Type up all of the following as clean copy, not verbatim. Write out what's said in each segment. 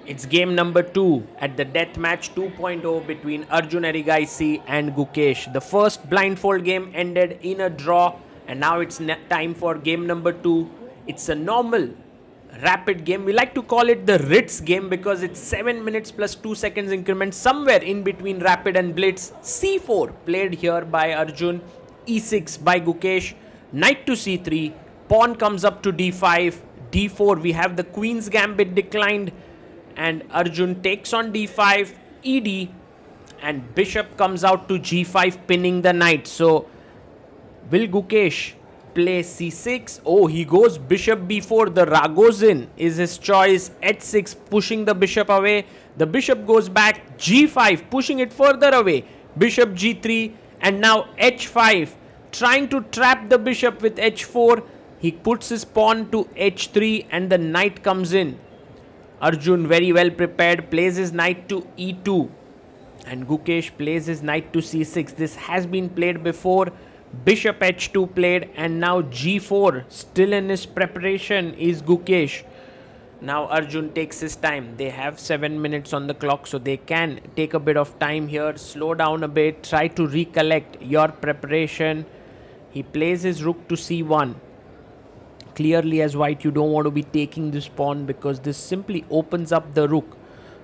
It's game number 2 at the Deathmatch 2.0 between Arjun Erigaisi and Gukesh. The first blindfold game ended in a draw, and now it's time for game number 2. It's a normal rapid game. We like to call it the Ritz game because it's 7 minutes plus 2 seconds increment, somewhere in between rapid and blitz. C4 played here by Arjun, E6 by Gukesh, knight to C3, pawn comes up to D5, D4. We have the Queen's Gambit declined, and Arjun takes on D5, ED, and bishop comes out to G5, pinning the knight. So will Gukesh play C6? Oh, he goes bishop B4. The Ragozin is his choice. H6, pushing the bishop away. The bishop goes back. G5, pushing it further away. Bishop G3, and now H5, trying to trap the bishop with H4. He puts his pawn to H3, and the knight comes in. Arjun, very well prepared, plays his knight to E2, and Gukesh plays his knight to C6. This has been played before. Bishop H2 played, and now G4. Still in his preparation is Gukesh. Now Arjun takes his time. They have 7 minutes on the clock, so they can take a bit of time here. Slow down a bit. Try to recollect your preparation. He plays his rook to C1. Clearly, as white, you don't want to be taking this pawn because this simply opens up the rook.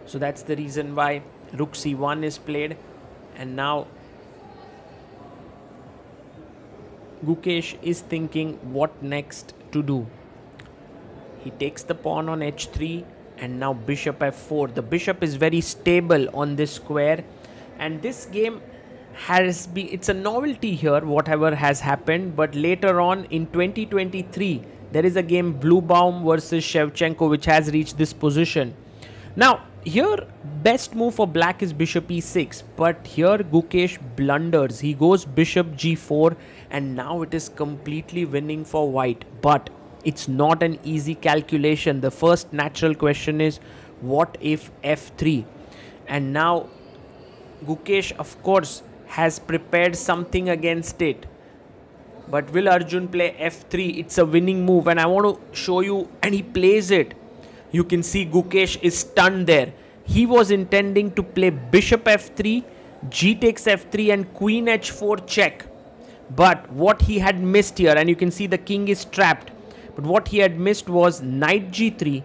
So that's the reason why rook C1 is played. And now Gukesh is thinking what next to do. He takes the pawn on H3, and now bishop F4. The bishop is very stable on this square, and this game has been, it's a novelty here, whatever has happened. But later on in 2023, there is a game Bluebaum versus Shevchenko which has reached this position. Now here best move for black is bishop E6, but here Gukesh blunders. He goes bishop G4, and now it is completely winning for white. But it's not an easy calculation. The first natural question is, what if F3? And now Gukesh, of course, has prepared something against it. But will Arjun play F3? It's a winning move, and I want to show you, and he plays it. You can see Gukesh is stunned there. He was intending to play bishop F3, G takes F3, and queen H4 check. But what he had missed here, and you can see the king is trapped, but what he had missed was knight G3,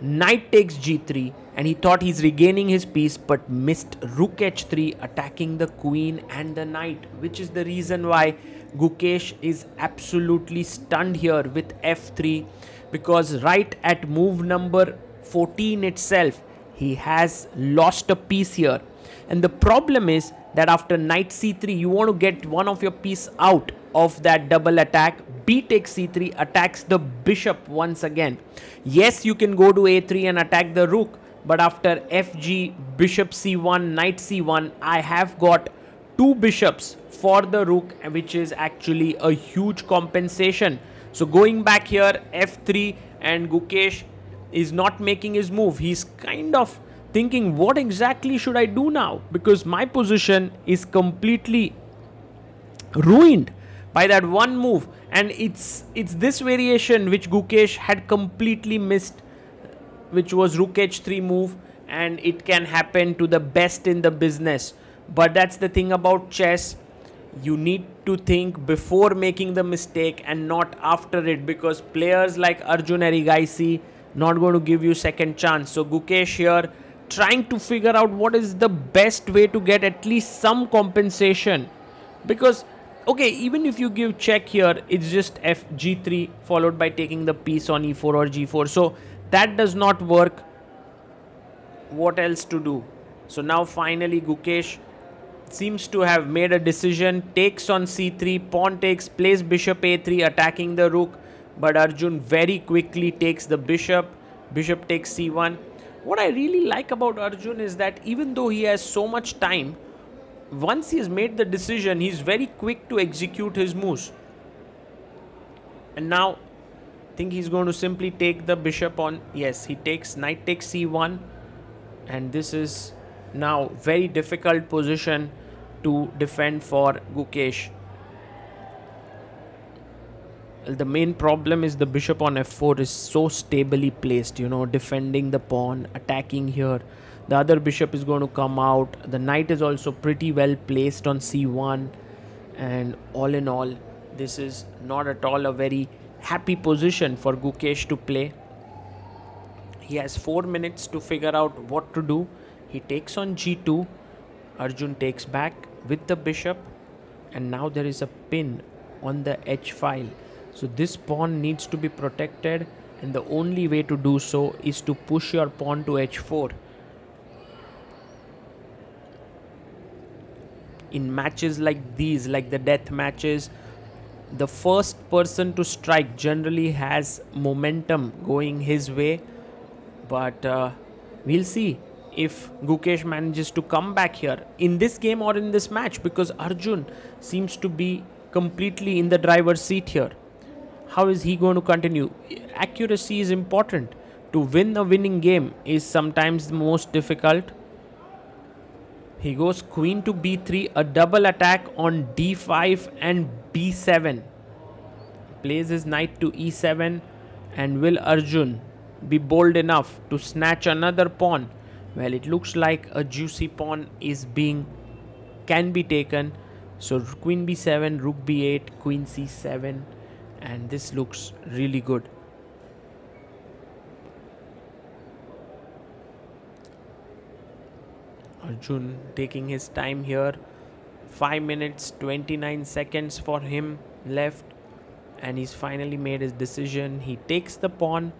knight takes G3, and he thought he's regaining his piece, but missed rook H3, attacking the queen and the knight, which is the reason why Gukesh is absolutely stunned here with F3, because right at move number 14 itself, he has lost a piece here. And the problem is that after knight C3, you want to get one of your piece out of that double attack. B takes C3, attacks the bishop once again. Yes, you can go to A3 and attack the rook, but after FG, bishop C1, knight C1, I have got two bishops for the rook, which is actually a huge compensation. So going back here, F3, and Gukesh is not making his move. He's kind of thinking, what exactly should I do now? Because my position is completely ruined by that one move. And it's this variation which Gukesh had completely missed, which was rook H3 move, and it can happen to the best in the business. But that's the thing about chess. You need to think before making the mistake and not after it, because players like Arjun Erigaisi not going to give you second chance. So Gukesh here trying to figure out what is the best way to get at least some compensation, because okay, even if you give check here, it's just G3 followed by taking the piece on E4 or G4, so that does not work. What else to do? So now finally Gukesh seems to have made a decision, takes on C3, pawn takes, plays bishop A3, attacking the rook, but Arjun very quickly takes the bishop. Bishop takes C1. What I really like about Arjun is that even though he has so much time, once he has made the decision, he's very quick to execute his moves. And now I think he's going to simply take the bishop on, yes, he takes knight takes C1, and this is now very difficult position to defend for Gukesh. The main problem is the bishop on f4 is so stably placed, defending the pawn, attacking here. The other bishop is going to come out. The knight is also pretty well placed on c1. And all in all, this is not at all a very happy position for Gukesh to play. He has 4 minutes to figure out what to do. He takes on g2. Arjun takes back with the bishop. And now there is a pin on the h file. So this pawn needs to be protected. And the only way to do so is to push your pawn to h4. In matches like these, like the death matches, the first person to strike generally has momentum going his way. But we'll see if Gukesh manages to come back here in this game or in this match, because Arjun seems to be completely in the driver's seat here. How is he going to continue? Accuracy is important. To win a winning game is sometimes the most difficult. He goes queen to b3, a double attack on d5 and b7. Plays his knight to e7, and will Arjun be bold enough to snatch another pawn? Well, it looks like a juicy pawn can be taken. So queen b7, rook b8, queen c7, and this looks really good. Arjun taking his time here. 5 minutes 29 seconds for him left, and he's finally made his decision. He takes the pawn,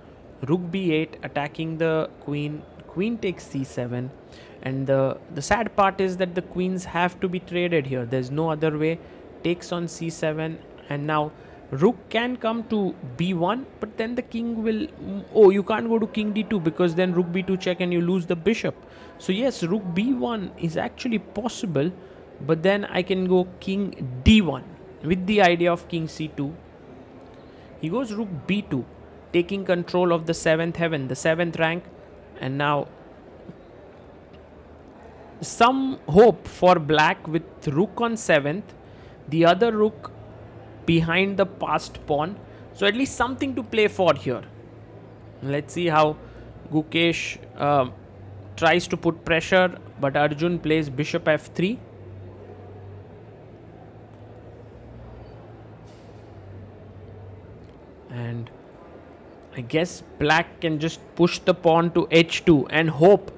rook b8, attacking the queen. Queen takes c7, and the sad part is that the queens have to be traded here. There's no other way. Takes on c7, and now rook can come to b1, but then the king will... Oh, you can't go to king d2 because then rook b2 check and you lose the bishop. So yes, rook b1 is actually possible, but then I can go king d1 with the idea of king c2. He goes rook b2, taking control of the 7th heaven, the 7th rank, and now some hope for black with rook on 7th, the other rook behind the passed pawn. So at least something to play for here. Let's see how Gukesh tries to put pressure, but Arjun plays bishop f3. And I guess black can just push the pawn to h2 and hope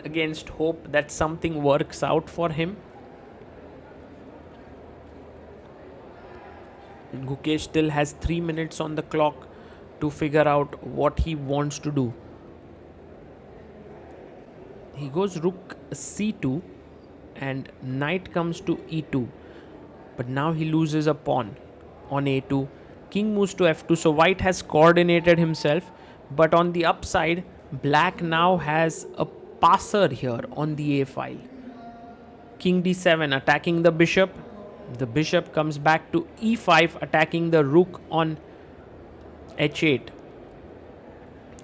against hope that something works out for him. Gukesh still has 3 minutes on the clock to figure out what he wants to do. He goes rook c2 and knight comes to e2. But now he loses a pawn on a2. King moves to f2. So white has coordinated himself. But on the upside, black now has a passer here on the a file. King d7 attacking the bishop. The bishop comes back to e5, attacking the rook on h8.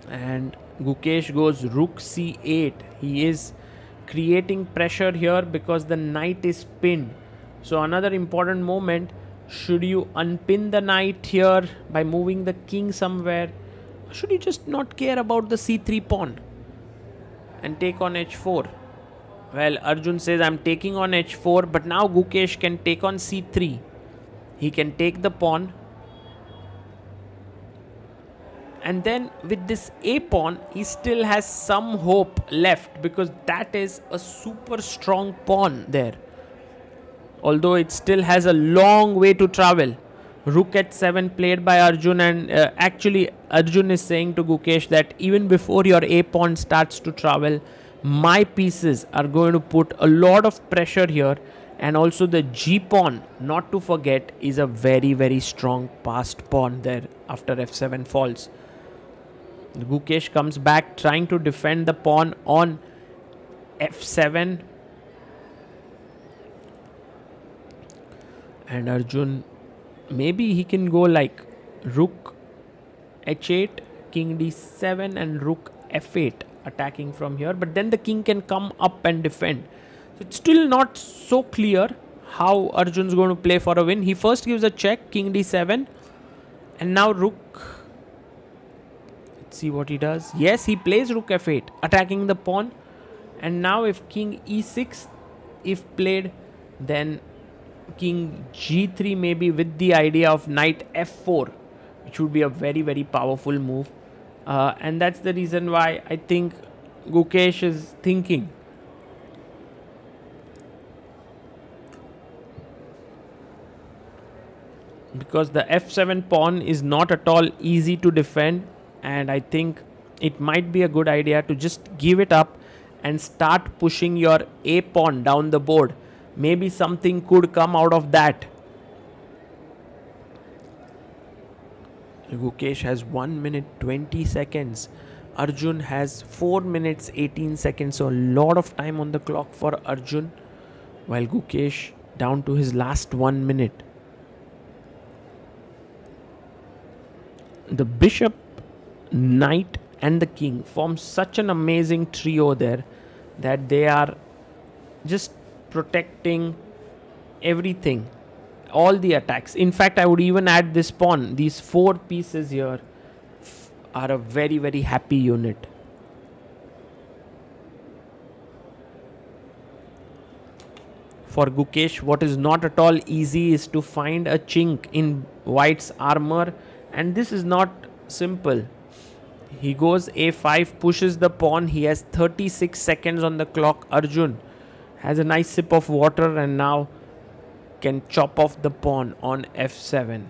And Gukesh goes rook c8. He is creating pressure here because the knight is pinned. So another important moment, should you unpin the knight here by moving the king somewhere? Or should you just not care about the c3 pawn and take on h4? Well, Arjun says I'm taking on h4, but now Gukesh can take on c3. He can take the pawn. And then with this a pawn, he still has some hope left because that is a super strong pawn there. Although it still has a long way to travel. Rook h7 played by Arjun, and actually Arjun is saying to Gukesh that even before your a pawn starts to travel, my pieces are going to put a lot of pressure here. And also the g pawn, not to forget, is a very, very strong passed pawn there after f7 falls. Gukesh comes back trying to defend the pawn on f7. And Arjun, maybe he can go like rook h8, king d7 and rook f8 attacking from here. But then the king can come up and defend. So it's still not so clear how Arjun's going to play for a win. He first gives a check, king d7. And now rook. Let's see what he does. Yes, he plays rook f8, attacking the pawn. And now if king e6, if played, then king g3 maybe, with the idea of knight f4, which would be a very, very powerful move. And that's the reason why I think Gukesh is thinking. Because the f7 pawn is not at all easy to defend, and I think it might be a good idea to just give it up and start pushing your a pawn down the board. Maybe something could come out of that. Gukesh has 1 minute 20 seconds. Arjun has 4 minutes 18 seconds. So a lot of time on the clock for Arjun, while Gukesh down to his last 1 minute. The bishop, knight and the king form such an amazing trio there that they are just protecting everything, all the attacks. In fact, I would even add this pawn. These 4 pieces here are a very, very happy unit. For Gukesh, what is not at all easy is to find a chink in white's armor, and this is not simple. He goes a5, pushes the pawn. He has 36 seconds on the clock. Arjun has a nice sip of water and now can chop off the pawn on f7.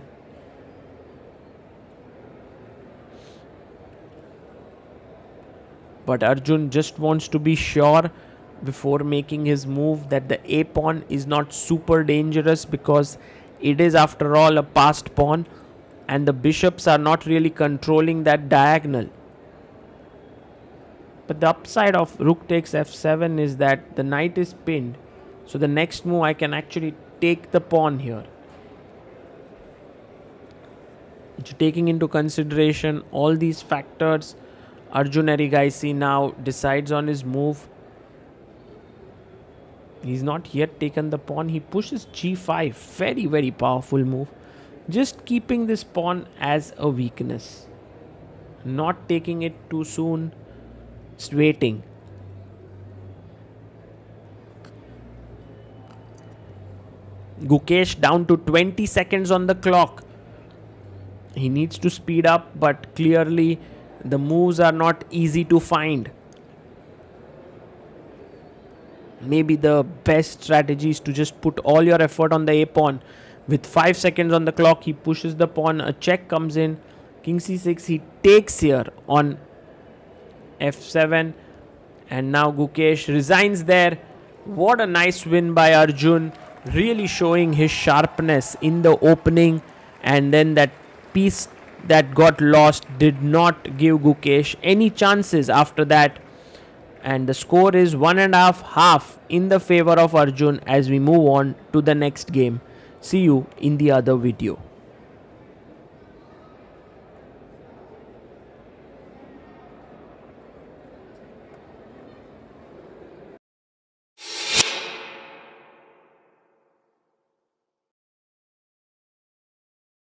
But Arjun just wants to be sure before making his move that the a pawn is not super dangerous, because it is after all a passed pawn and the bishops are not really controlling that diagonal. But the upside of rook takes f7 is that the knight is pinned. So the next move I can actually take the pawn here. So taking into consideration all these factors, Arjun Erigaisi now decides on his move. He's not yet taken the pawn. He pushes g5. Very, very powerful move. Just keeping this pawn as a weakness. Not taking it too soon. Just waiting. Gukesh down to 20 seconds on the clock. He needs to speed up, but clearly the moves are not easy to find. Maybe the best strategy is to just put all your effort on the a pawn. With 5 seconds on the clock, he pushes the pawn. A check comes in. King c6. He takes here on f7. And now Gukesh resigns there. What a nice win by Arjun. Really showing his sharpness in the opening. And then that piece that got lost did not give Gukesh any chances after that. And the score is 1.5 in the favor of Arjun as we move on to the next game. See you in the other video.